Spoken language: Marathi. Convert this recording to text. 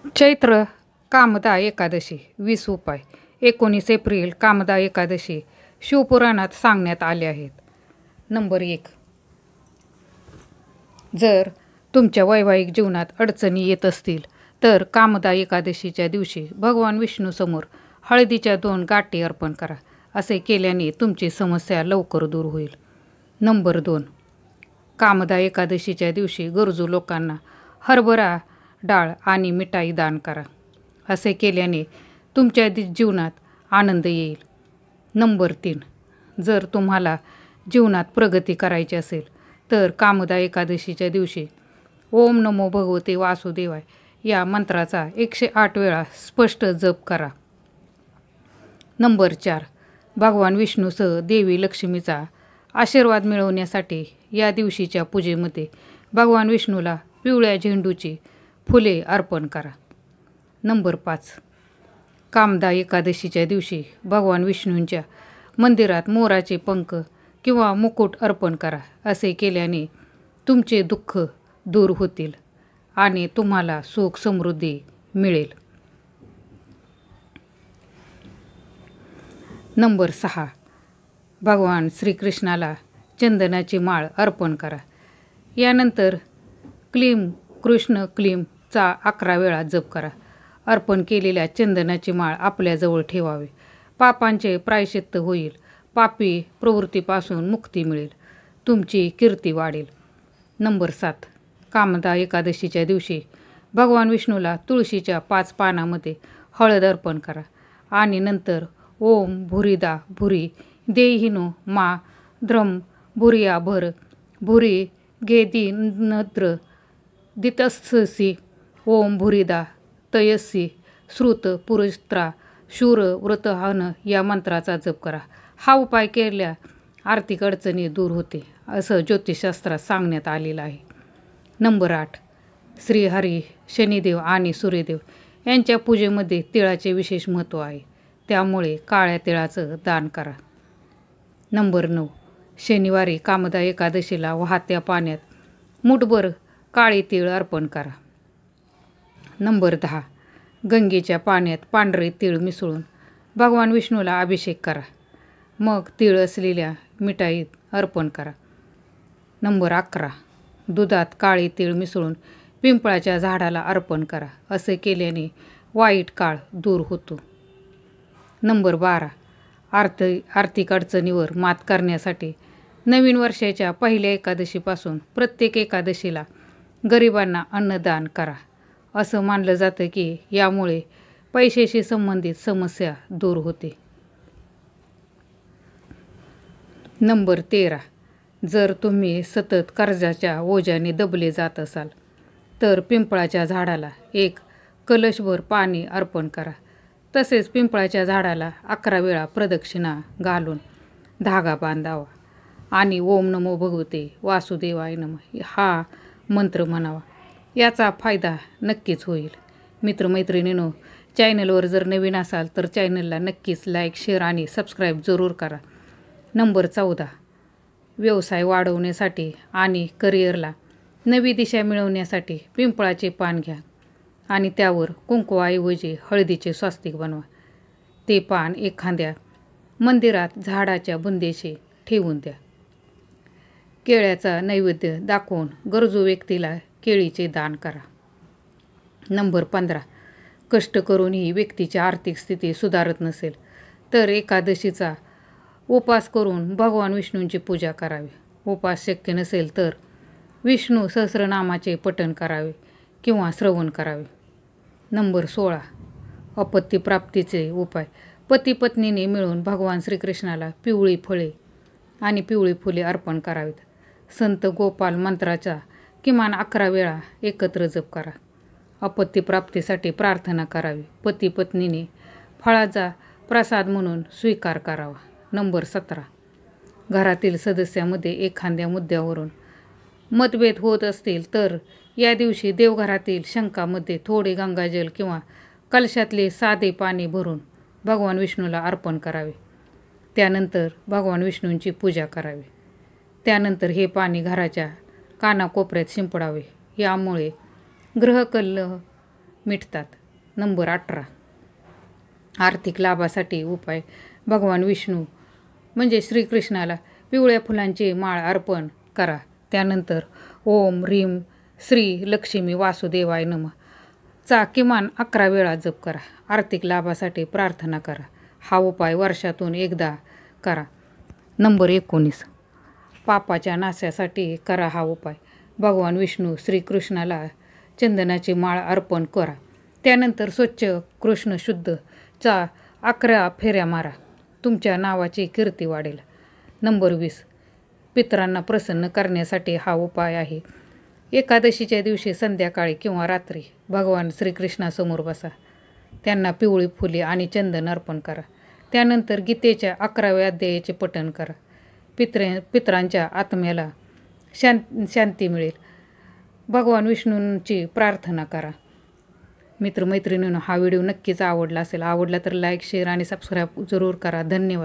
चैत्र कामदा एकादशी 20 उपाय 19 एप्रिल कामदा एकादशी शिवपुराणात सांगण्यात आले आहेत. नंबर 1. जर तुमच्या वैवाहिक जीवनात अडचणी येत असतील तर कामदा एकादशीच्या दिवशी भगवान विष्णूसमोर हळदीच्या 2 गाठी अर्पण करा. असे केल्याने तुमची समस्या लवकर दूर होईल. नंबर 2. कामदा एकादशीच्या दिवशी गरजू लोकांना हरभरा डाळ आणि मिठाई दान करा. असे केल्याने तुमच्या जीवनात आनंद येईल. नंबर 3. जर तुम्हाला जीवनात प्रगती करायची असेल तर कामदा एकादशीच्या दिवशी ओम नमो भगवते वासुदेवाय या मंत्राचा 108 वेळा स्पष्ट जप करा. नंबर 4. भगवान विष्णूसह देवी लक्ष्मीचा आशीर्वाद मिळवण्यासाठी या दिवशीच्या पूजेमध्ये भगवान विष्णूला पिवळ्या झेंडूची फुले अर्पण करा. नंबर 5. कामदा एकादशीच्या दिवशी भगवान विष्णूंच्या मंदिरात मोराचे पंख किंवा मुकुट अर्पण करा. असे केल्याने तुमचे दुःख दूर होतील आणि तुम्हाला सुख समृद्धी मिळेल. नंबर 6. भगवान श्रीकृष्णाला चंदनाची माळ अर्पण करा. यानंतर क्लीम कृष्ण क्लीम चा 11 वेळा जप करा. अर्पण केलेल्या चंदनाची माळ आपल्याजवळ ठेवावे. पापांचे प्रायश्चित्त होईल. पापी प्रवृत्तीपासून मुक्ती मिळेल. तुमची कीर्ती वाढेल. नंबर 7. कामदा एकादशीच्या दिवशी भगवान विष्णूला तुळशीच्या 5 पानामध्ये हळद अर्पण करा आणि नंतर ओम भुरीदा भुरी देहिनो मा द्रम भुरिया भर भुरी गेदी नद्र दितस्सी ओम भुरीदा तयस्सी श्रुत पुरस्त्रा शूर व्रतहन या मंत्राचा जप करा. हा उपाय केल्या आर्थिक अडचणी दूर होते असं ज्योतिषशास्त्रात सांगण्यात आलेलं आहे. नंबर 8. श्रीहरी शनिदेव आणि सूर्यदेव यांच्या पूजेमध्ये तिळाचे विशेष महत्त्व आहे. त्यामुळे काळ्या तिळाचं दान करा. नंबर 9. शनिवारी कामदा एकादशीला वाहत्या पाण्यात मुठभर काळे तीळ अर्पण करा. नंबर 10. गंगेच्या पाण्यात पांढरे तीळ मिसळून भगवान विष्णूला अभिषेक करा. मग तीळ असलेल्या मिठाईत अर्पण करा. नंबर 11. दुधात काळे तीळ मिसळून पिंपळाच्या झाडाला अर्पण करा. असे केल्याने वाईट काळ दूर होतो. नंबर 12. आर्थिक अडचणीवर मात करण्यासाठी नवीन वर्षाच्या पहिल्या एकादशीपासून प्रत्येक एकादशीला गरिबांना अन्नदान करा. असं मानलं जातं की यामुळे पैशाशी संबंधित समस्या दूर होते. नंबर 13. जर तुम्ही सतत कर्जाच्या ओझ्याने दबले जात असाल तर पिंपळाच्या झाडाला 1 कलशभर पाणी अर्पण करा. तसेच पिंपळाच्या झाडाला 11 वेळा प्रदक्षिणा घालून धागा बांधावा आणि ओम नमो भगवते वासुदेवाय नमः हा मंत्र म्हणावा. याचा फायदा नक्कीच होईल. मित्रमैत्रिणींनो, चॅनलवर जर नवीन असाल तर चॅनलला नक्कीच लाईक शेअर आणि सबस्क्राईब जरूर करा. नंबर 14. व्यवसाय वाढवण्यासाठी आणि करिअरला नवी दिशा मिळवण्यासाठी पिंपळाचे पान घ्या आणि त्यावर कुंकवाऐवजी हळदीचे स्वास्तिक बनवा. ते पान एखाद्या मंदिरात झाडाच्या बुंदेशी ठेवून द्या. केळ्याचा नैवेद्य दाखवून गरजू व्यक्तीला केळीचे दान करा. नंबर 15. कष्ट करूनही व्यक्तीची आर्थिक स्थिती सुधारत नसेल तर एकादशीचा उपास करून भगवान विष्णूंची पूजा करावी. उपास शक्य नसेल तर विष्णू सहस्रनामाचे पठण करावे किंवा श्रवण करावे. नंबर 16. अपत्य प्राप्तीचे उपाय. पती पत्नीने मिळून भगवान श्रीकृष्णाला पिवळी फळे आणि पिवळी फुले अर्पण करावीत. संत गोपाल मंत्राचा किमान 11 वेळा एकत्र जप करा. अपत्य प्राप्तीसाठी प्रार्थना करावी. पती पत्नीने फळाचा प्रसाद म्हणून स्वीकार करावा. नंबर 17. घरातील सदस्यामध्ये एखाद्या मुद्द्यावरून मतभेद होत असतील तर या दिवशी देवघरातील शंखामध्ये थोडे गंगाजल किंवा कलशातले साधे पाणी भरून भगवान विष्णूला अर्पण करावे. त्यानंतर भगवान विष्णूंची पूजा करावी. त्यानंतर हे पाणी घराच्या कानाकोपऱ्यात शिंपडावे. यामुळे ग्रहकलह मिटतात. नंबर 18, आर्थिक लाभासाठी उपाय. भगवान विष्णू म्हणजे श्रीकृष्णाला पिवळ्या फुलांची माळ अर्पण करा. त्यानंतर ओम ह्रीं श्री लक्ष्मी वासुदेवाय नमः चा किमान 11 वेळा जप करा. आर्थिक लाभासाठी प्रार्थना करा. हा उपाय वर्षातून एकदा करा. नंबर 19, पापाच्या नाशासाठी करा हा उपाय. भगवान विष्णू श्रीकृष्णाला चंदनाची माळ अर्पण करा. त्यानंतर स्वच्छ कृष्ण शुद्ध चा 11 फेऱ्या मारा. तुमच्या नावाची कीर्ती वाढेल. नंबर 20, पितरांना प्रसन्न करण्यासाठी हा उपाय आहे. एकादशीच्या दिवशी संध्याकाळी किंवा रात्री भगवान श्रीकृष्णासमोर बसा. त्यांना पिवळी फुले आणि चंदन अर्पण करा. त्यानंतर गीतेच्या 11व्या अध्यायाचे पठण करा. पितरांच्या आत्म्याला शांती मिळेल. भगवान विष्णूंची प्रार्थना करा. मित्रमैत्रिणींनो, हा व्हिडिओ नक्कीच आवडला असेल. आवडला तर लाईक, शेअर आणि सबस्क्राईब जरूर करा. धन्यवाद.